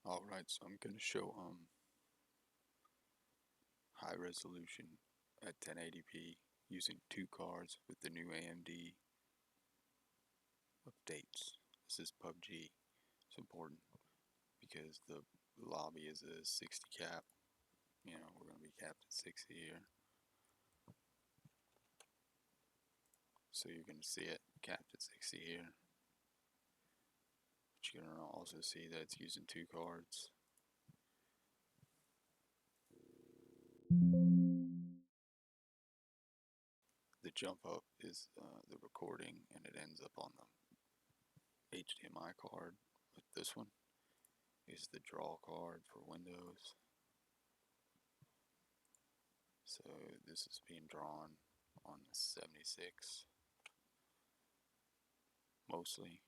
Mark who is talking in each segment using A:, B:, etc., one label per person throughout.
A: Alright, so I'm going to show high resolution at 1080p using two cards with the new AMD updates. This is PUBg. It's important because the lobby is a 60 cap. You know, we're going to be capped at 60 here. So you're going to see it capped at 60 here. But you're going to also see that it's using two cards. The jump up is the recording, and it ends up on the HDMI card. With this one is the draw card for Windows. So this is being drawn on the 76 mostly,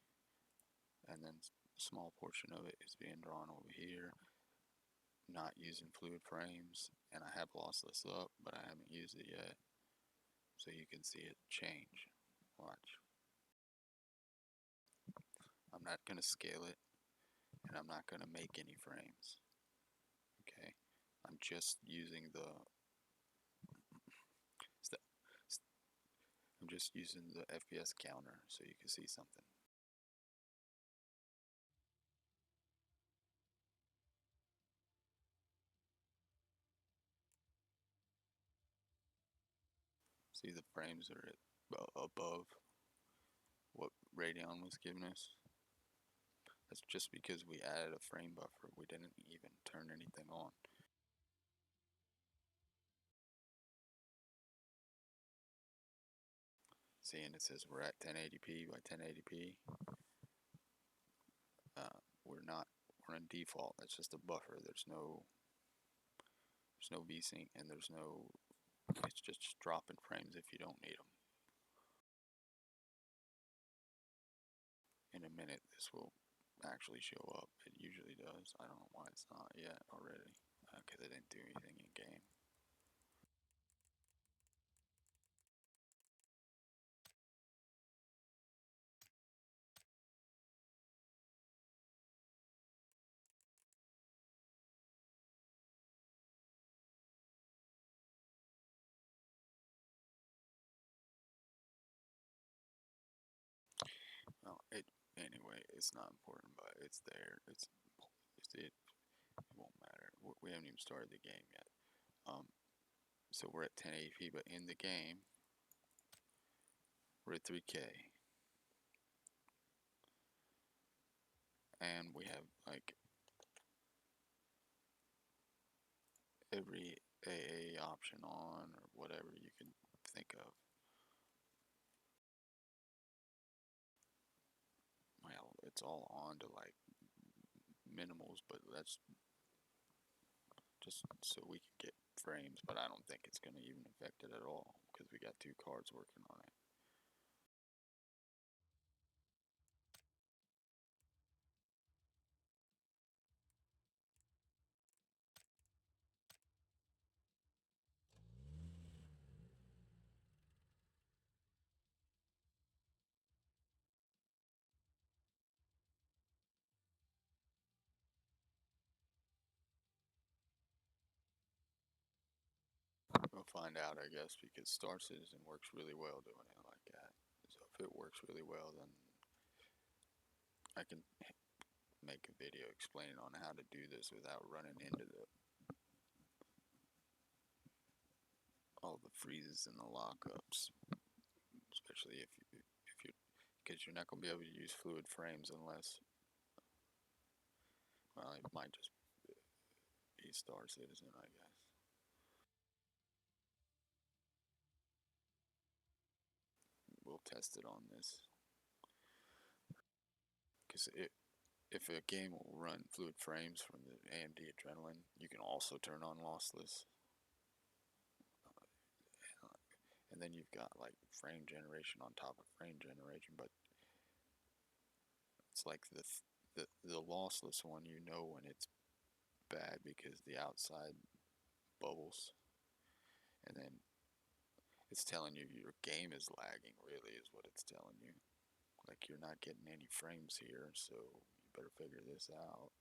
A: and then a small portion of it is being drawn over here, not using fluid frames, and I have lossless up, but I haven't used it yet, so you can see it change. Watch. I'm not going to scale it, and I'm not going to make any frames. Okay, I'm just using the FPS counter so you can see something. See, the frames are above what Radeon was giving us. That's just because we added a frame buffer. We didn't even turn anything on. See, and it says we're at 1080p by 1080p. We're in default. That's just a buffer. There's no VSync, and it's just dropping frames if you don't need them. In a minute, this will actually show up. It usually does. I don't know why it's not yet already, because I didn't do anything in game. Well, anyway, it's not important, but it's there. It won't matter. We haven't even started the game yet. So we're at 1080p, but in the game, we're at 3K. And we have like every AA option on, or whatever you can think of. Well, it's all on to like minimals, but that's just so we can get frames, but I don't think it's going to even affect it at all because we got two cards working on it. We'll find out, I guess, because Star Citizen works really well doing it like that. So if it works really well, then I can make a video explaining on how to do this without running into all the freezes and the lockups, especially if you because you're not going to be able to use fluid frames unless, well, it might just be Star Citizen, I guess. We'll test it on this because if a game will run fluid frames from the AMD Adrenaline, you can also turn on lossless. And then you've got like frame generation on top of frame generation, but it's like the lossless one, you know when it's bad because the outside bubbles, and then it's telling you your game is lagging, really, is what it's telling you. Like you're not getting any frames here, so you better figure this out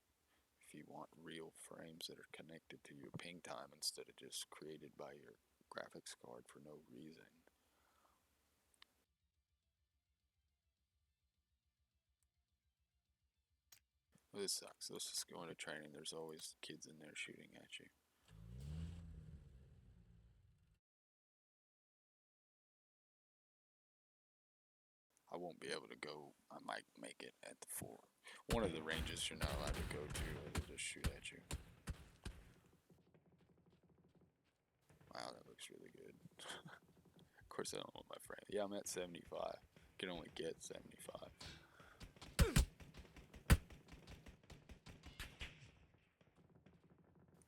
A: if you want real frames that are connected to your ping time instead of just created by your graphics card for no reason. Well, this sucks. Let's just go into training. There's always kids in there shooting at you. I won't be able to go. I might make it at the 4. One of the ranges you're not allowed to go to, or they'll just shoot at you. Wow, that looks really good. Of course, I don't want my frame. Yeah, I'm at 75. Can only get 75.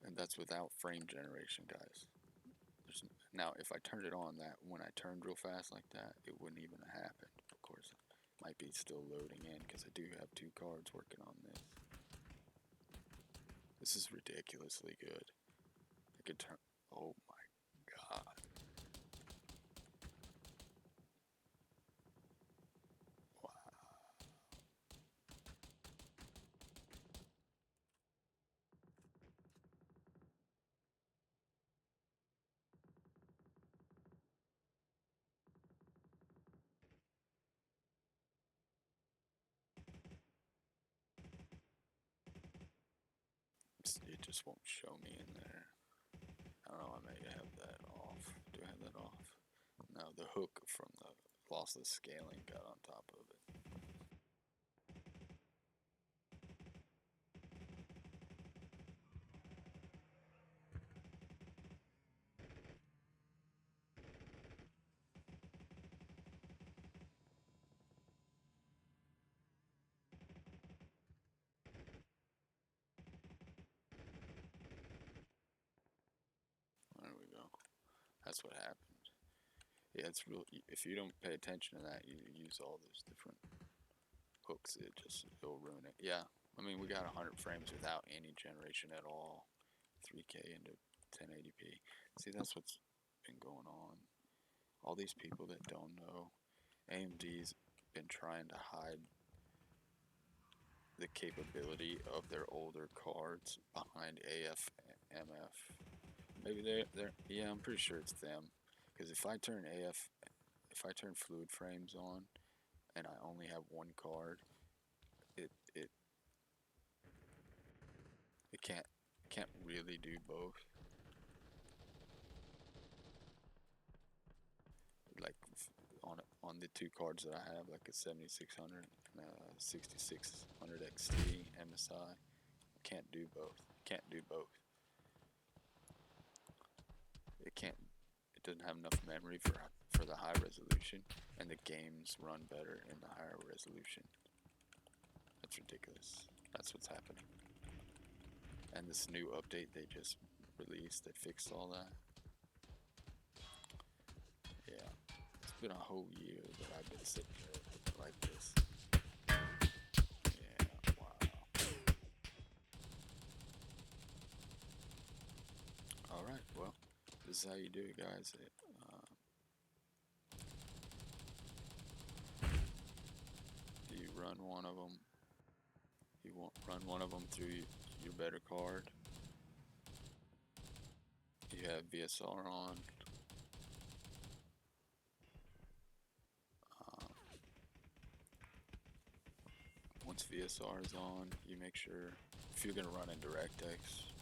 A: And that's without frame generation, guys. Now, if I turned it on, that when I turned real fast like that, it wouldn't even have happened. Of course, it might be still loading in because I do have 2 cards working on this. This is ridiculously good. I could turn. Oh my god. Wow. It just won't show me in there. I don't know, I may have that off. Do I have that off? No, the hook from the lossless scaling got on top of it. There we go. That's what happened. Yeah, it's real. If you don't pay attention to that, you use all those different hooks. It'll ruin it. Yeah, I mean we got 100 frames without any generation at all. 3K into 1080p. See, that's what's been going on. All these people that don't know, AMD's been trying to hide the capability of their older cards behind AFMF. Maybe they're yeah, I'm pretty sure it's them. Because if I turn fluid frames on, and I only have one card, it it it can't really do both. Like on the 2 cards that I have, like a 7600 and a 6600 XT MSI, can't do both. Can't do both. It can't. It doesn't have enough memory for the high resolution, and the games run better in the higher resolution. That's ridiculous. That's what's happening. And this new update they just released that fixed all that. Yeah, it's been a whole year that I've been sitting here like this. Yeah, wow. All right, well, this is how you do it, guys. You run one of them. You run one of them through your better card. You have VSR on. Once VSR is on, you make sure, if you're going to run in DirectX,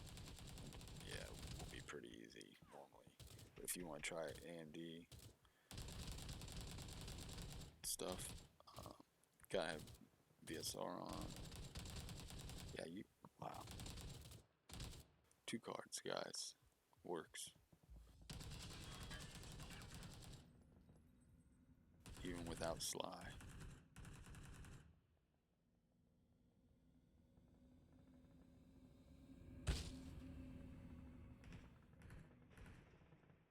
A: yeah, it will be pretty easy normally. But if you want to try AMD stuff, gotta have VSR on. Yeah, wow. 2 cards, guys. Works. Even without Sly.